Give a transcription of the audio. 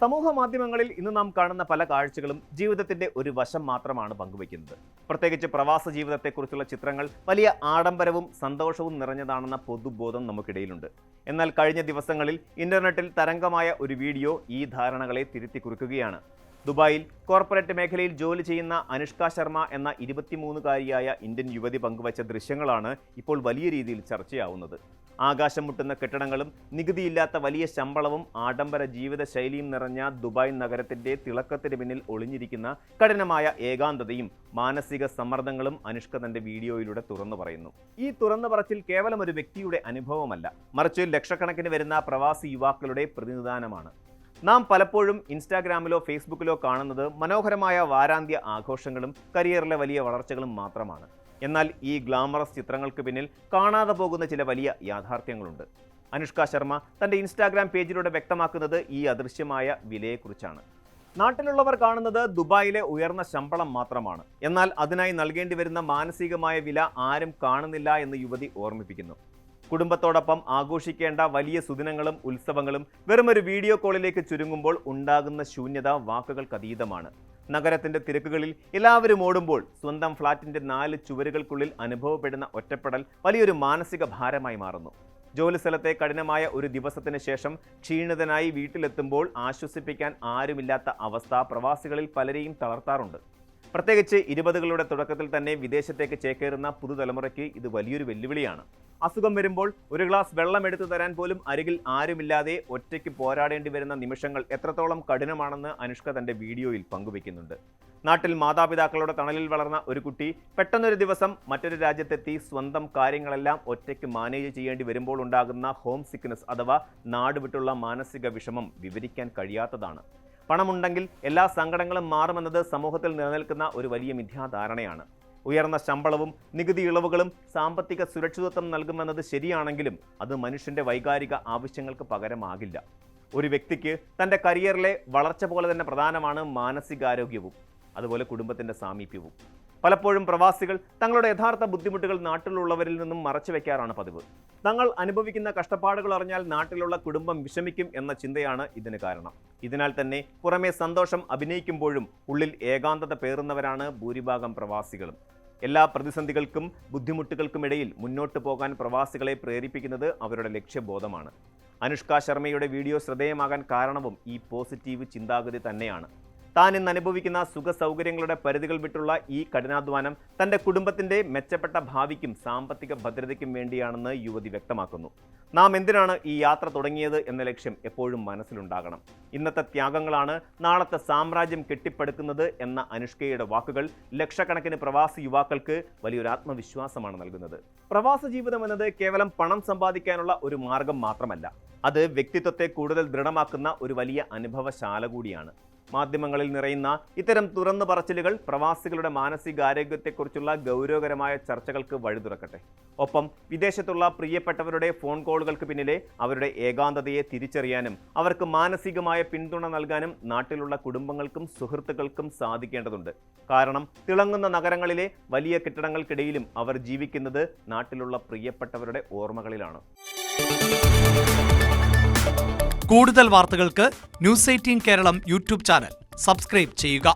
സമൂഹ മാധ്യമങ്ങളിൽ ഇന്ന് നാം കാണുന്ന പല കാഴ്ചകളും ജീവിതത്തിന്റെ ഒരു വശം മാത്രമാണ് പങ്കുവയ്ക്കുന്നത്. പ്രത്യേകിച്ച് പ്രവാസ ജീവിതത്തെക്കുറിച്ചുള്ള ചിത്രങ്ങൾ വലിയ ആഡംബരവും സന്തോഷവും നിറഞ്ഞതാണെന്ന പൊതുബോധം നമുക്കിടയിലുണ്ട്. എന്നാൽ കഴിഞ്ഞ ദിവസങ്ങളിൽ ഇന്റർനെറ്റിൽ തരംഗമായ ഒരു വീഡിയോ ഈ ധാരണകളെ തിരുത്തി കുറിക്കുകയാണ്. ദുബായിൽ കോർപ്പറേറ്റ് മേഖലയിൽ ജോലി ചെയ്യുന്ന അനുഷ്ക ശർമ്മ എന്ന 23-കാരിയായ ഇന്ത്യൻ യുവതി പങ്കുവച്ച ദൃശ്യങ്ങളാണ് ഇപ്പോൾ വലിയ രീതിയിൽ ചർച്ചയാവുന്നത്. ആകാശം മുട്ടുന്ന കെട്ടിടങ്ങളും നികുതിയില്ലാത്ത വലിയ ശമ്പളവും ആഡംബര ജീവിതശൈലിയും നിറഞ്ഞ ദുബായ് നഗരത്തിന്റെ തിളക്കത്തിന് പിന്നിൽ ഒളിഞ്ഞിരിക്കുന്ന കഠിനമായ ഏകാന്തതയും മാനസിക സമ്മർദ്ദങ്ങളും അനുഷ്ക തന്റെ വീഡിയോയിലൂടെ തുറന്നു പറയുന്നു. ഈ തുറന്നു പറച്ചിൽ കേവലം ഒരു വ്യക്തിയുടെ അനുഭവമല്ല, മറിച്ച് ലക്ഷക്കണക്കിന് വരുന്ന പ്രവാസി യുവാക്കളുടെ പ്രതിനിധാനമാണ്. നാം പലപ്പോഴും ഇൻസ്റ്റാഗ്രാമിലോ ഫേസ്ബുക്കിലോ കാണുന്നത് മനോഹരമായ വാരാന്ത്യ ആഘോഷങ്ങളും കരിയറിലെ വലിയ വളർച്ചകളും മാത്രമാണ്. എന്നാൽ ഈ ഗ്ലാമറസ് ചിത്രങ്ങൾക്ക് പിന്നിൽ കാണാതെ പോകുന്ന ചില വലിയ യാഥാർത്ഥ്യങ്ങളുണ്ട്. അനുഷ്ക ശർമ്മ തൻ്റെ ഇൻസ്റ്റാഗ്രാം പേജിലൂടെ വ്യക്തമാക്കുന്നത് ഈ അദൃശ്യമായ വിലയെക്കുറിച്ചാണ്. നാട്ടിലുള്ളവർ കാണുന്നത് ദുബായിലെ ഉയർന്ന ശമ്പളം മാത്രമാണ്. എന്നാൽ അതിനായി നൽകേണ്ടി വരുന്ന മാനസികമായ വില ആരും കാണുന്നില്ല എന്ന് യുവതി ഓർമ്മിപ്പിക്കുന്നു. കുടുംബത്തോടൊപ്പം ആഘോഷിക്കേണ്ട വലിയ സുദിനങ്ങളും ഉത്സവങ്ങളും വെറുമൊരു വീഡിയോ കോളിലേക്ക് ചുരുങ്ങുമ്പോൾ ഉണ്ടാകുന്ന ശൂന്യത വാക്കുകൾക്കതീതമാണ്. നഗരത്തിന്റെ തിരക്കുകളിൽ എല്ലാവരും ഓടുമ്പോൾ സ്വന്തം ഫ്ളാറ്റിന്റെ 4 ചുവരുകൾക്കുള്ളിൽ അനുഭവപ്പെടുന്ന ഒറ്റപ്പെടൽ വലിയൊരു മാനസിക ഭാരമായി മാറുന്നു. ജോലിസ്ഥലത്തെ കഠിനമായ ഒരു ദിവസത്തിന് ശേഷം ക്ഷീണിതനായി വീട്ടിലെത്തുമ്പോൾ ആശ്വസിപ്പിക്കാൻ ആരുമില്ലാത്ത അവസ്ഥ പ്രവാസികളിൽ പലരെയും തളർത്താറുണ്ട്. പ്രത്യേകിച്ച് 20കളുടെ തുടക്കത്തിൽ തന്നെ വിദേശത്തേക്ക് ചേക്കേറുന്ന പുതുതലമുറയ്ക്ക് ഇത് വലിയൊരു വെല്ലുവിളിയാണ്. അസുഖം വരുമ്പോൾ ഒരു ഗ്ലാസ് വെള്ളം എടുത്തു തരാൻ പോലും അരികിൽ ആരുമില്ലാതെ ഒറ്റയ്ക്ക് പോരാടേണ്ടി വരുന്ന നിമിഷങ്ങൾ എത്രത്തോളം കഠിനമാണെന്ന് അനുഷ്ക തന്റെ വീഡിയോയിൽ പങ്കുവെക്കുന്നുണ്ട്. നാട്ടിൽ മാതാപിതാക്കളുടെ തണലിൽ വളർന്ന ഒരു കുട്ടി പെട്ടെന്നൊരു ദിവസം മറ്റൊരു രാജ്യത്തെത്തി സ്വന്തം കാര്യങ്ങളെല്ലാം ഒറ്റയ്ക്ക് മാനേജ് ചെയ്യേണ്ടി വരുമ്പോൾ ഉണ്ടാകുന്ന ഹോം സിക്നെസ് അഥവാ നാടുവിട്ടുള്ള മാനസിക വിഷമം വിവരിക്കാൻ കഴിയാത്തതാണ്. പണമുണ്ടെങ്കിൽ എല്ലാ സങ്കടങ്ങളും മാറുമെന്നത് സമൂഹത്തിൽ നിലനിൽക്കുന്ന ഒരു വലിയ മിഥ്യാധാരണയാണ്. ഉയർന്ന ശമ്പളവും നികുതി ഇളവുകളും സാമ്പത്തിക സുരക്ഷിതത്വം നൽകുമെന്നത് ശരിയാണെങ്കിലും അത് മനുഷ്യന്റെ വൈകാരിക ആവശ്യങ്ങൾക്ക് പകരമാകില്ല. ഒരു വ്യക്തിക്ക് തൻ്റെ കരിയറിലെ വളർച്ച പോലെ തന്നെ പ്രധാനമാണ് മാനസികാരോഗ്യവും അതുപോലെ കുടുംബത്തിന്റെ സാമീപ്യവും. പലപ്പോഴും പ്രവാസികൾ തങ്ങളുടെ യഥാർത്ഥ ബുദ്ധിമുട്ടുകൾ നാട്ടിലുള്ളവരിൽ നിന്നും മറച്ചു വയ്ക്കാറാണ് പതിവ്. തങ്ങൾ അനുഭവിക്കുന്ന കഷ്ടപ്പാടുകൾ അറിഞ്ഞാൽ നാട്ടിലുള്ള കുടുംബം വിഷമിക്കും എന്ന ചിന്തയാണ് ഇതിന് കാരണം. ഇതിനാൽ തന്നെ പുറമേ സന്തോഷം അഭിനയിക്കുമ്പോഴും ഉള്ളിൽ ഏകാന്തത പേറുന്നവരാണ് ഭൂരിഭാഗം പ്രവാസികളും. എല്ലാ പ്രതിസന്ധികൾക്കും ബുദ്ധിമുട്ടുകൾക്കുമിടയിൽ മുന്നോട്ട് പോകാൻ പ്രവാസികളെ പ്രേരിപ്പിക്കുന്നത് അവരുടെ ലക്ഷ്യബോധമാണ്. അനുഷ്ക ശർമ്മയുടെ വീഡിയോ ശ്രദ്ധേയമാകാൻ കാരണവും ഈ പോസിറ്റീവ് ചിന്താഗതി തന്നെയാണ്. താൻ ഇന്ന് അനുഭവിക്കുന്ന സുഖ സൗകര്യങ്ങളുടെ പരിധികൾ വിട്ടുള്ള ഈ കഠിനാധ്വാനം തൻ്റെ കുടുംബത്തിൻ്റെ മെച്ചപ്പെട്ട ഭാവിക്കും സാമ്പത്തിക ഭദ്രതയ്ക്കും വേണ്ടിയാണെന്ന് യുവതി വ്യക്തമാക്കുന്നു. നാം എന്തിനാണ് ഈ യാത്ര തുടങ്ങിയത് എന്ന ലക്ഷ്യം എപ്പോഴും മനസ്സിലുണ്ടാകണം. ഇന്നത്തെ ത്യാഗങ്ങളാണ് നാളത്തെ സാമ്രാജ്യം കെട്ടിപ്പടുക്കുന്നത് എന്ന അനുഷ്കയുടെ വാക്കുകൾ ലക്ഷക്കണക്കിന് പ്രവാസി യുവാക്കൾക്ക് വലിയൊരു ആത്മവിശ്വാസമാണ് നൽകുന്നത്. പ്രവാസ ജീവിതം എന്നത് കേവലം പണം സമ്പാദിക്കാനുള്ള ഒരു മാർഗം മാത്രമല്ല, അത് വ്യക്തിത്വത്തെ കൂടുതൽ ദൃഢമാക്കുന്ന ഒരു വലിയ അനുഭവശാല കൂടിയാണ്. മാധ്യമങ്ങളിൽ നിറയുന്ന ഇത്തരം തുറന്നു പറച്ചിലുകൾ പ്രവാസികളുടെ മാനസികാരോഗ്യത്തെക്കുറിച്ചുള്ള ഗൗരവകരമായ ചർച്ചകൾക്ക് വഴി തുറക്കട്ടെ. ഒപ്പം വിദേശത്തുള്ള പ്രിയപ്പെട്ടവരുടെ ഫോൺ കോളുകൾക്ക് പിന്നിലെ അവരുടെ ഏകാന്തതയെ തിരിച്ചറിയാനും അവർക്ക് മാനസികമായ പിന്തുണ നൽകാനും നാട്ടിലുള്ള കുടുംബങ്ങൾക്കും സുഹൃത്തുക്കൾക്കും സാധിക്കേണ്ടതുണ്ട്. കാരണം തിളങ്ങുന്ന നഗരങ്ങളിലെ വലിയ കെട്ടിടങ്ങൾക്കിടയിലും അവർ ജീവിക്കുന്നത് നാട്ടിലുള്ള പ്രിയപ്പെട്ടവരുടെ ഓർമ്മകളിലാണ്. കൂടുതൽ വാർത്തകൾക്ക് news 18 Keralam YouTube channel subscribe ചെയ്യുക.